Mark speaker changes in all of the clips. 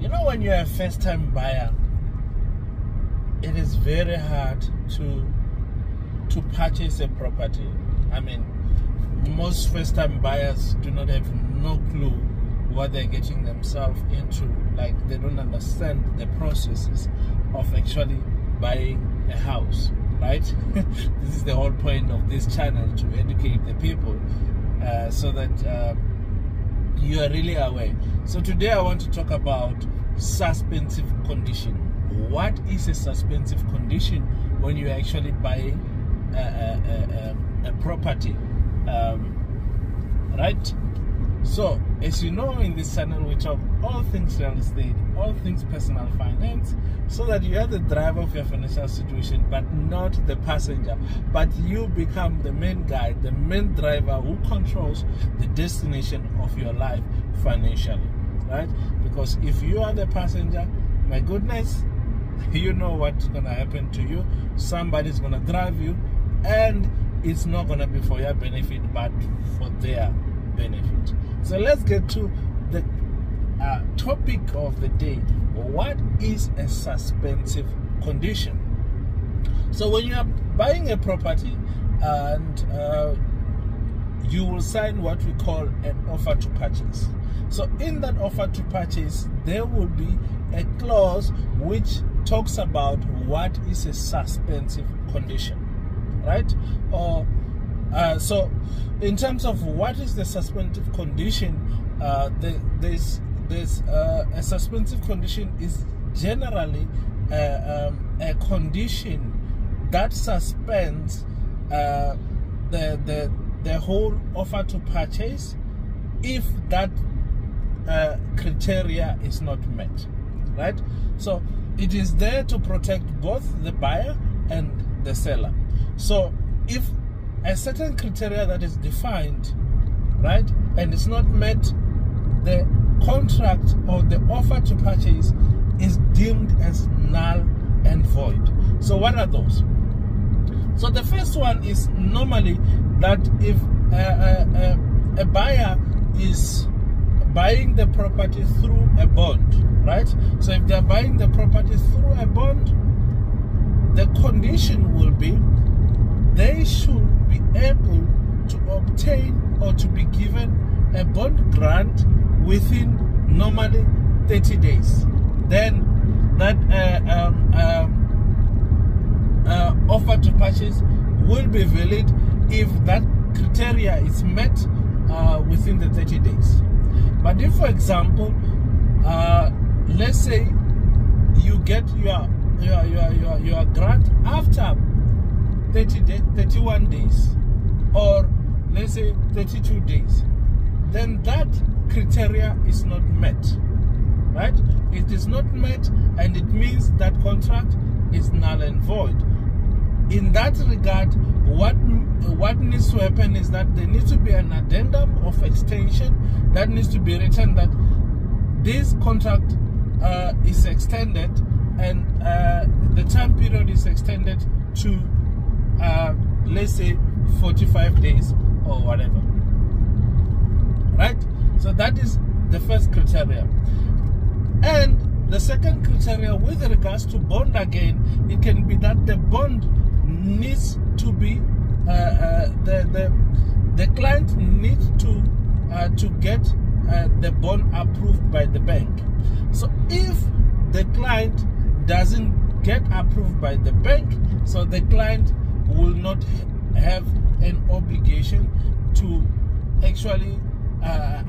Speaker 1: You know, when you're a first-time buyer, it is very hard to purchase a property. I mean, most first-time buyers do not have no clue what they're getting themselves into. Like, they don't understand the processes of actually buying a house, right? This is the whole point of this channel, to educate the people so that you are really aware. So today I want to talk about suspensive condition. What is a suspensive condition when you're actually buying a property, right? So, as you know, in this channel we talk all things real estate, all things personal finance, so that you are the driver of your financial situation, but not the passenger, but you become the main guy, the main driver who controls the destination of your life financially, right? Because if you are the passenger, my goodness, you know what's gonna happen to you. Somebody's gonna drive you, and it's not gonna be for your benefit, but for their benefit. So let's get to the topic of the day. What is a suspensive condition? So when you are buying a property, and you will sign what we call an offer to purchase. So in that offer to purchase, there will be a clause which talks about what is a suspensive condition, right? Or so in terms of what is the suspensive condition, there's a suspensive condition is generally a condition that suspends the whole offer to purchase if that criteria is not met, right? So it is there to protect both the buyer and the seller. So if a certain criteria that is defined, right, and it's not met, the contract or the offer to purchase is deemed as null and void. So what are those? So the first one is normally that if a buyer is buying the property through a bond, right? So if they're buying the property through a bond, the condition will be they should be able to obtain or to be given a bond grant within normally 30 days. Then that offer to purchase will be valid if that criteria is met within the 30 days. But if, for example, let's say you get your grant after 31 days, or let's say 32 days, then that criteria is not met, right? It is not met, and it means that contract is null and void. In that regard, what needs to happen is that there needs to be an addendum of extension that needs to be written that this contract is extended, and the time period is extended to let's say 45 days or whatever, right? So that is the first criteria. And the second criteria with regards to bond, again, it can be that the bond needs to be the client needs to get the bond approved by the bank. So if the client doesn't get approved by the bank, so the client will not have an obligation to actually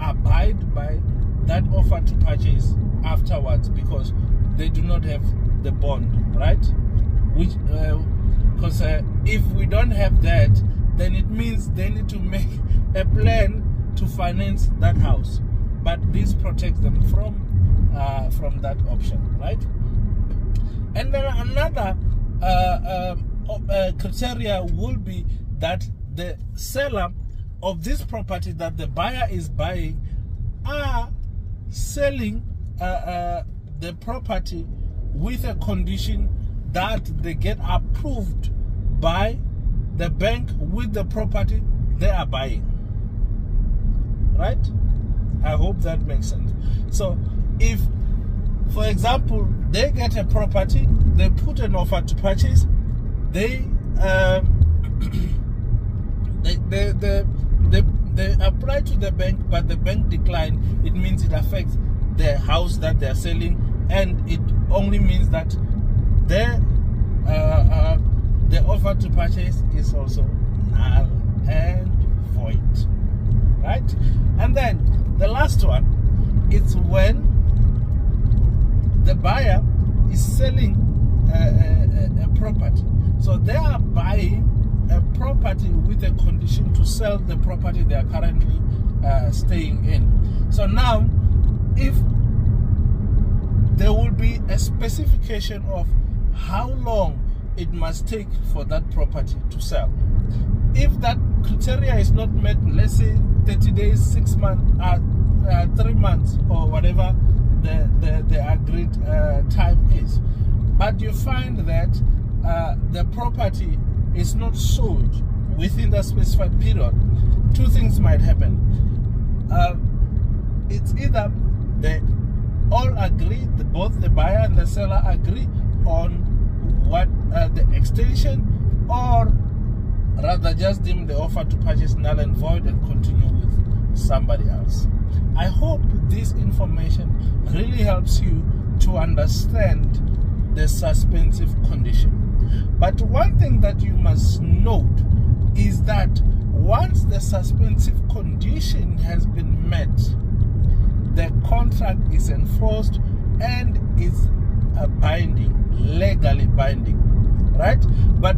Speaker 1: abide by that offer to purchase afterwards, because they do not have the bond, right? Which because if we don't have that, then it means they need to make a plan to finance that house, but this protects them from that option, right? And then another criteria will be that the seller of this property that the buyer is buying are selling the property with a condition that they get approved by the bank with the property they are buying, right? I hope that makes sense. So if for example, they get a property, they put an offer to purchase, they apply to the bank, but the bank declined. It means it affects the house that they are selling, and it only means that the offer to purchase is also null and void, right? And then the last one, it's when the buyer is selling a property. So they are buying a property with a condition to sell the property they are currently staying in. So now, if there will be a specification of how long it must take for that property to sell. If that criteria is not met, let's say 30 days, 6 months, 3 months, or whatever the agreed time is, but you find that the property is not sold within the specified period, two things might happen. It's either they all agree, both the buyer and the seller agree on what the extension, or rather just deem the offer to purchase null and void and continue with somebody else. I hope this information really helps you to understand the suspensive condition. But one thing that you must note is that once the suspensive condition has been met, the contract is enforced and is binding, legally binding, right? But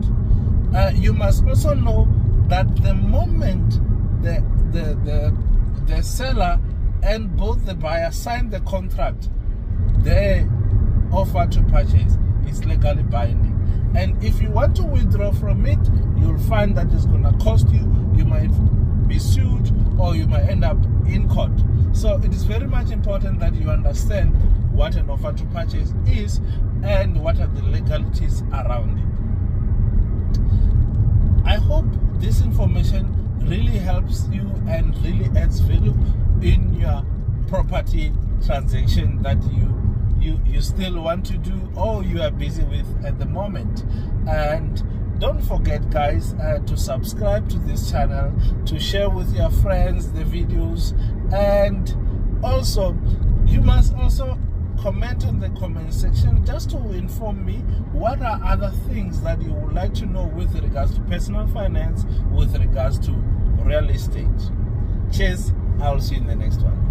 Speaker 1: you must also know that the moment the seller and both the buyer sign the contract, the offer to purchase is legally binding. And if you want to withdraw from it, you'll find that it's going to cost you. You might be sued, or you might end up in court. So it is very much important that you understand what an offer to purchase is and what are the legalities around it. I hope this information really helps you and really adds value in your property transaction that you still want to do, or you are busy with at the moment. And don't forget, guys, to subscribe to this channel, to share with your friends the videos, and also you must also comment in the comment section just to inform me what are other things that you would like to know with regards to personal finance, with regards to real estate. Cheers, I'll see you in the next one.